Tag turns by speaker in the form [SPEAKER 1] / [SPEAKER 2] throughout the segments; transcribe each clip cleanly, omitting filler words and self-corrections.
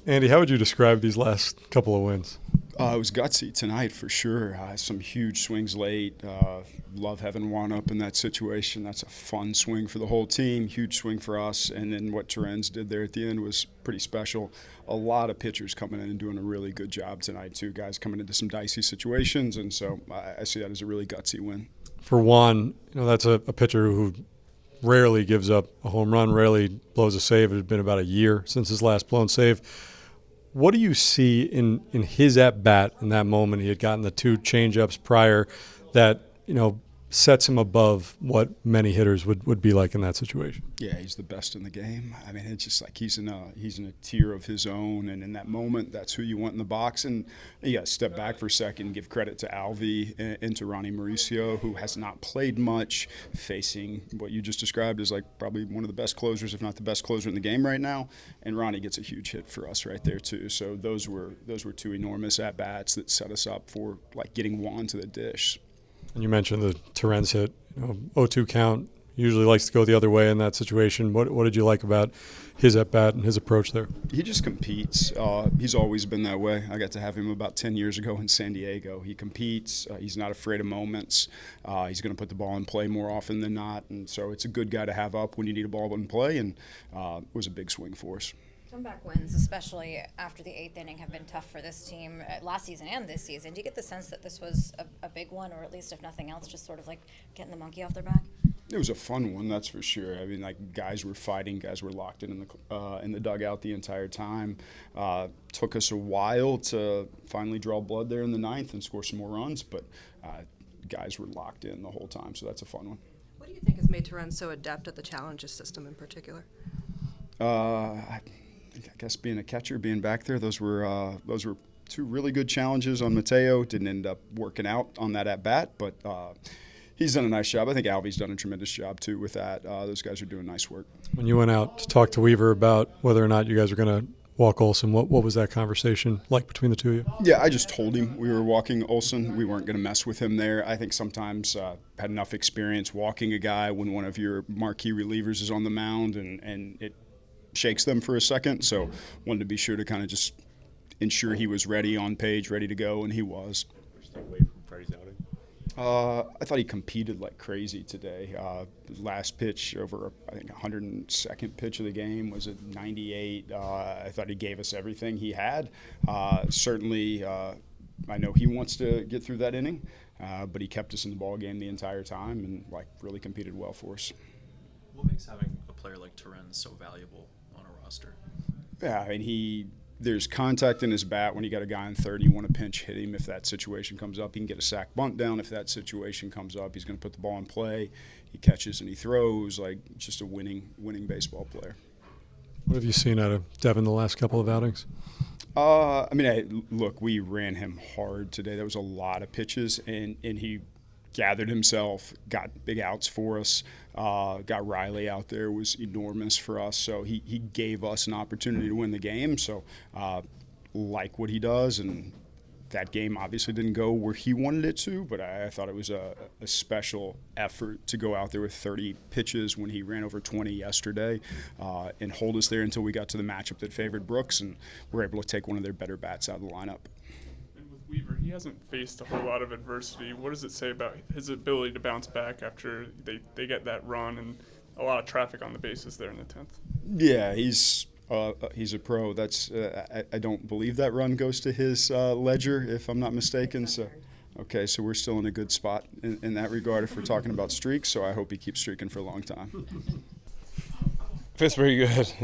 [SPEAKER 1] Andy, how would you describe these last couple of wins?
[SPEAKER 2] It was gutsy tonight for sure. Some huge swings late. Love having Juan up in that situation. That's a fun swing for the whole team. Huge swing for us. And then what Torrens did there at the end was pretty special. A lot of pitchers coming in and doing a really good job tonight too. Guys coming into some dicey situations, and so I see that as a really gutsy win.
[SPEAKER 1] For Juan, that's a pitcher who rarely gives up a home run, rarely blows a save. It had been about a year since his last blown save. What do you see in his at-bat in that moment? He had gotten the two change-ups prior that, sets him above what many hitters would be like in that situation.
[SPEAKER 2] Yeah, he's the best in the game. I mean, it's just like he's in a tier of his own, and in that moment, that's who you want in the box. And you got to step back for a second, give credit to Alvy and to Ronnie Mauricio, who has not played much, facing what you just described as like probably one of the best closers, if not the best closer in the game right now. And Ronnie gets a huge hit for us right there too. So those were two enormous at bats that set us up for like getting Juan to the dish.
[SPEAKER 1] And you mentioned the Torrens hit, 0-2 count. Usually likes to go the other way in that situation. What did you like about his at-bat and his approach there?
[SPEAKER 2] He just competes. He's always been that way. I got to have him about 10 years ago in San Diego. He competes. He's not afraid of moments. He's going to put the ball in play more often than not. And so it's a good guy to have up when you need a ball in play, and it was a big swing for us.
[SPEAKER 3] Comeback wins, especially after the eighth inning, have been tough for this team last season and this season. Do you get the sense that this was a big one, or at least, if nothing else, just sort of like getting the monkey off their back?
[SPEAKER 2] It was a fun one, that's for sure. I mean, like, guys were fighting, guys were locked in the dugout the entire time. Took us a while to finally draw blood there in the ninth and score some more runs, but guys were locked in the whole time, so that's a fun one.
[SPEAKER 4] What do you think has made Torrens so adept at the challenges system in particular?
[SPEAKER 2] I guess being a catcher, being back there, those were two really good challenges on Mateo. Didn't end up working out on that at bat, but he's done a nice job. I think Alvy's done a tremendous job too with that. Those guys are doing nice work.
[SPEAKER 1] When you went out to talk to Weaver about whether or not you guys were going to walk Olson, what was that conversation like between the two of you?
[SPEAKER 2] Yeah, I just told him we were walking Olson. We weren't going to mess with him there. I think sometimes had enough experience walking a guy when one of your marquee relievers is on the mound and it shakes them for a second, so wanted to be sure to kind of just ensure he was ready on page, ready to go, and he was.
[SPEAKER 5] Stay away from Freddy's outing.
[SPEAKER 2] I thought he competed like crazy today. Last pitch over, I think, 102nd pitch of the game was at 98. I thought he gave us everything he had. Certainly, I know he wants to get through that inning, but he kept us in the ball game the entire time and like really competed well for us.
[SPEAKER 5] What makes having a player like Torrens so valuable on a roster?
[SPEAKER 2] Yeah, I mean, there's contact in his bat. When you got a guy in third, you want to pinch hit him if that situation comes up. He can get a sac bunt down if that situation comes up. He's going to put the ball in play. He catches and he throws, like just a winning baseball player.
[SPEAKER 1] What have you seen out of Devin the last couple of outings?
[SPEAKER 2] Look, we ran him hard today. There was a lot of pitches, and he gathered himself, got big outs for us, got Riley out there, was enormous for us. So he gave us an opportunity to win the game. So like what he does, and that game obviously didn't go where he wanted it to, but I thought it was a special effort to go out there with 30 pitches when he ran over 20 yesterday and hold us there until we got to the matchup that favored Brooks, and were able to take one of their better bats out of the lineup.
[SPEAKER 6] Weaver, he hasn't faced a whole lot of adversity. What does it say about his ability to bounce back after they get that run and a lot of traffic on the bases there in the 10th?
[SPEAKER 2] Yeah, he's a pro. That's I don't believe that run goes to his ledger, if I'm not mistaken. So we're still in a good spot in that regard if we're talking about streaks. So I hope he keeps streaking for a long time.
[SPEAKER 7] Feels pretty good,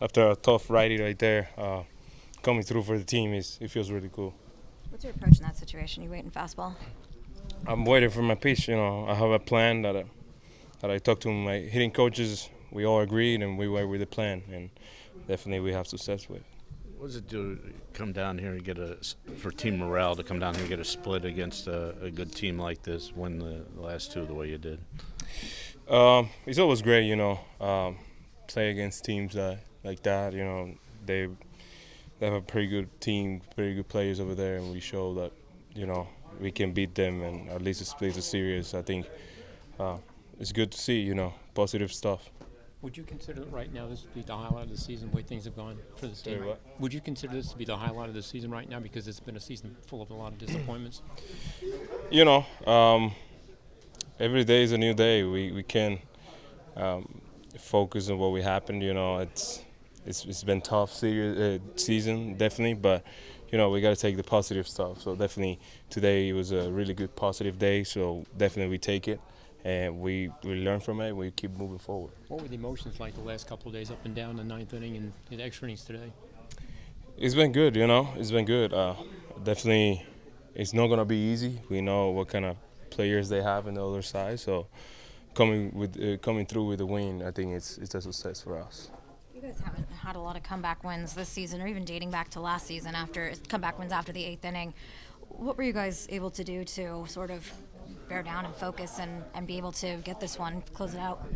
[SPEAKER 7] after a tough righty right there. Coming through for the team, it feels really cool.
[SPEAKER 3] What's your approach in that situation? You waiting fastball?
[SPEAKER 7] I'm waiting for my pitch. I have a plan that I talked to my hitting coaches. We all agreed, and we went with the plan, and definitely we have success with.
[SPEAKER 8] What does it do to come down here and get for team morale to come down here and get a split against a good team like this, win the last two the way you did?
[SPEAKER 7] It's always great, play against teams like that. They have a pretty good team, pretty good players over there, and we show that, we can beat them and at least split the series. I think it's good to see, positive stuff.
[SPEAKER 9] Would you consider right now this to be the highlight of the season, the way things have gone for this team?
[SPEAKER 7] Sorry, what?
[SPEAKER 9] Would you consider this to be the highlight of the season right now because it's been a season full of a lot of disappointments?
[SPEAKER 7] You know, every day is a new day. We can focus on what we happened. You know, it's been tough season definitely, but you know we got to take the positive stuff. So definitely today was a really good positive day. So definitely we take it and we learn from it. We keep moving forward.
[SPEAKER 9] What were the emotions like the last couple of days up and down the ninth inning and in extra innings today?
[SPEAKER 7] It's been good. You know, it's been good. Definitely, it's not gonna be easy. We know what kind of players they have on the other side. So coming through with the win, I think it's a success for us.
[SPEAKER 3] You guys haven't had a lot of comeback wins this season, or even dating back to last season after comeback wins after the 8th inning. What were you guys able to do to sort of bear down and focus and be able to get this one, close it out?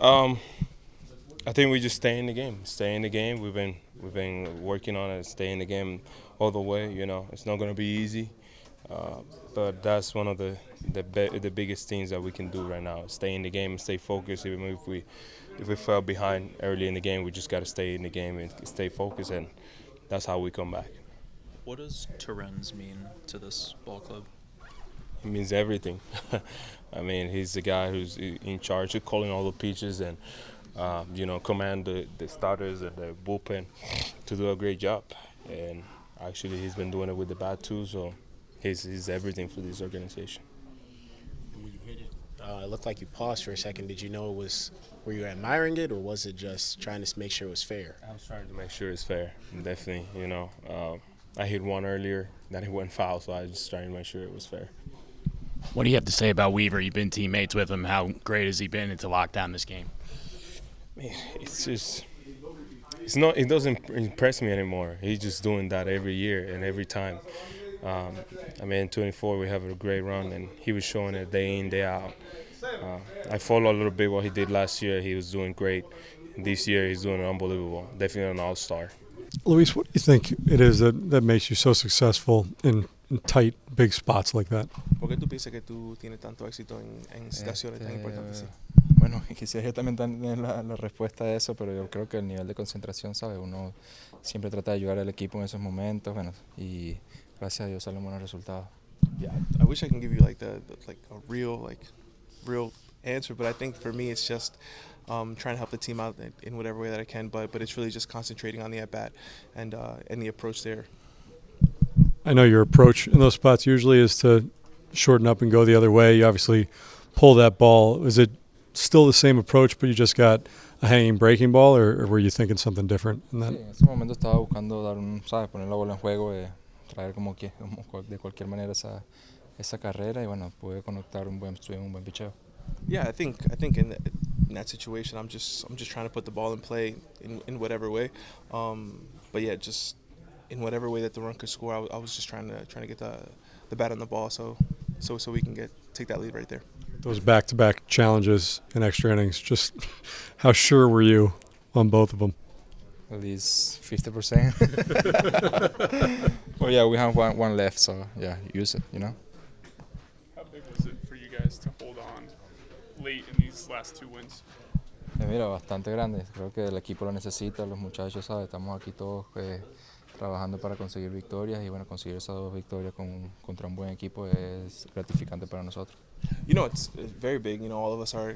[SPEAKER 7] I think we just stay in the game. Stay in the game. We've been working on it. Stay in the game all the way. You know, it's not going to be easy, but that's one of the biggest things that we can do right now. Stay in the game, stay focused. Even if we fell behind early in the game, we just got to stay in the game and stay focused, and that's how we come back.
[SPEAKER 5] What does Torrens mean to this ball club?
[SPEAKER 7] It means everything. I mean, he's the guy who's in charge of calling all the pitches and, you know, command the starters and the bullpen to do a great job. And actually, he's been doing it with the bat too, so he's everything for this organization.
[SPEAKER 10] When you hit it, it looked like you paused for a second. Did you know were you admiring it, or was it just trying to make sure it was fair?
[SPEAKER 7] I was trying to make sure it's fair, definitely, you know. I hit one earlier, then it went foul, so I was just trying to make sure it was fair.
[SPEAKER 11] What do you have to say about Weaver? You've been teammates with him. How great has he been to lock down this game?
[SPEAKER 7] Man, it's just, it doesn't impress me anymore. He's just doing that every year and every time. I mean, in 24 we have a great run, and he was showing it day in, day out. I follow a little bit what he did last year. He was doing great. And this year he's doing unbelievable. Definitely an all-star.
[SPEAKER 1] Luis, what do you think it is that makes you so successful in tight, big spots like that?
[SPEAKER 12] ¿Por qué tú piensas que tú tienes tanto éxito en situaciones tan importantes?
[SPEAKER 13] Bueno, quisiera yo también tener la respuesta a eso, pero yo creo que el nivel de concentración, ¿sabes? Uno siempre trata de ayudar al equipo en esos momentos, bueno, y gracias a Dios salen buenos resultados.
[SPEAKER 12] Yeah, I wish I can give you like a real answer, but I think for me it's just trying to help the team out in whatever way that I can, but it's really just concentrating on the at-bat and the approach there.
[SPEAKER 1] I know your approach in those spots usually is to shorten up and go the other way. You obviously pull that ball. Is it still the same approach, but you just got a hanging breaking ball, or were you thinking something different in that?
[SPEAKER 13] Sí, en ese momento estaba buscando dar ¿sabes? Poner la bola en juego, traer como de cualquier manera esa carrera, y bueno, pude conectar un buen picheo.
[SPEAKER 12] Yeah, I think in that situation I'm just trying to put the ball in play in whatever way, but yeah, just in whatever way that the run could score, I was just trying to get the bat on the ball, so we can take that lead right there.
[SPEAKER 1] Those back-to-back challenges in extra innings, just how sure were you on both of them?
[SPEAKER 13] At least 50%. Well, yeah, we have one left, so yeah, use it, you know.
[SPEAKER 6] How big was it for you guys to hold on late in these last two wins?
[SPEAKER 13] Mira, bastante grande. Creo que el equipo lo necesita, los muchachos, ¿sabes? Estamos aquí todos trabajando para conseguir victorias, y bueno, conseguir esas 2 victorias contra un buen equipo es gratificante para nosotros.
[SPEAKER 12] You know, it's very big. You know, all of us are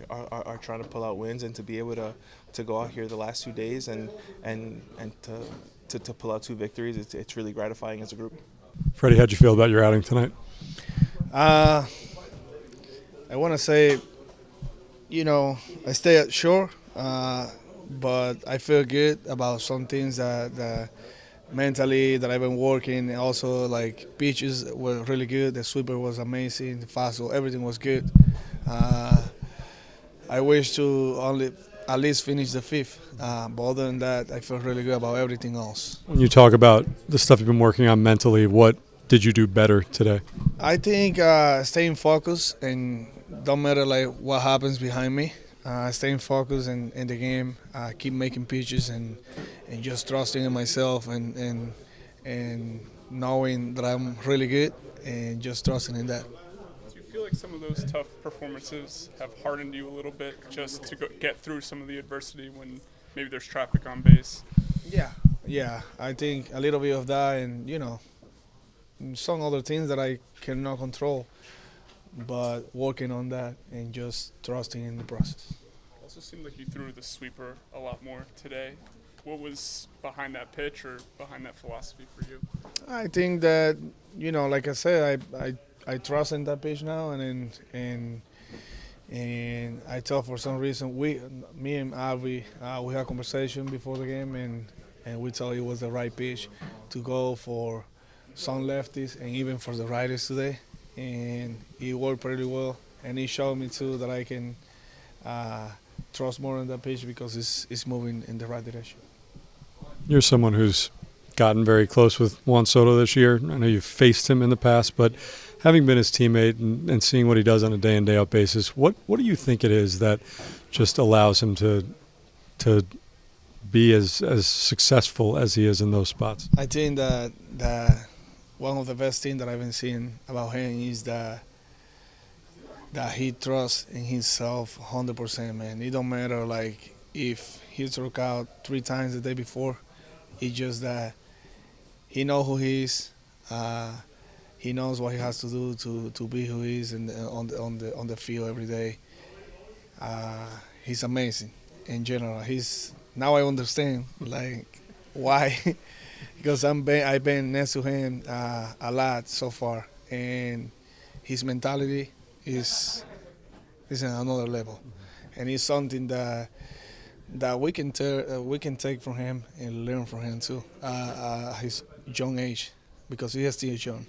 [SPEAKER 12] trying to pull out wins, and to be able to go out here the last 2 days and to pull out 2 victories, it's really gratifying as a group.
[SPEAKER 1] Freddie, how'd you feel about your outing tonight?
[SPEAKER 14] I want to say, you know, I stay at shore, but I feel good about some things that mentally that I've been working, and also like pitches were really good. The sweeper was amazing, the fastball, everything was good. I wish to only at least finish the 5th, but other than that, I feel really good about everything else.
[SPEAKER 1] When you talk about the stuff you've been working on mentally, what did you do better today?
[SPEAKER 14] I think staying focused, and don't matter like what happens behind me. Staying focused in the game, keep making pitches, and just trusting in myself, and knowing that I'm really good, and just trusting in that.
[SPEAKER 6] Do you feel feel like some of those tough performances have hardened you a little bit just to get through some of the adversity when maybe there's traffic on base?
[SPEAKER 14] Yeah, I think a little bit of that, and some other things that I cannot control, but working on that and just trusting in the process.
[SPEAKER 6] Also seemed like you threw the sweeper a lot more today. What was behind that pitch or behind that philosophy for you?
[SPEAKER 14] I think that like I said, I trust in that pitch now, and I thought for some reason me and Avi, we had a conversation before the game, and we thought it was the right pitch to go for some lefties and even for the righties today, and it worked pretty well. And it showed me too that I can trust more on that pitch because it's moving in the right direction.
[SPEAKER 1] You're someone who's gotten very close with Juan Soto this year. I know you've faced him in the past, but having been his teammate and seeing what he does on a day-in, day-out basis, what do you think it is that just allows him to be as successful as he is in those spots?
[SPEAKER 14] I think that one of the best things that I've been seeing about him is that he trusts in himself 100%, man. It don't matter like if he struck out 3 times the day before. It's just that he knows who he is. He knows what he has to do to be who he is on the field every day. He's amazing in general. Now I understand like why, because I've been next to him a lot so far, and his mentality is at another level, and it's something that we can take from him and learn from him too. His young age, because he is still young.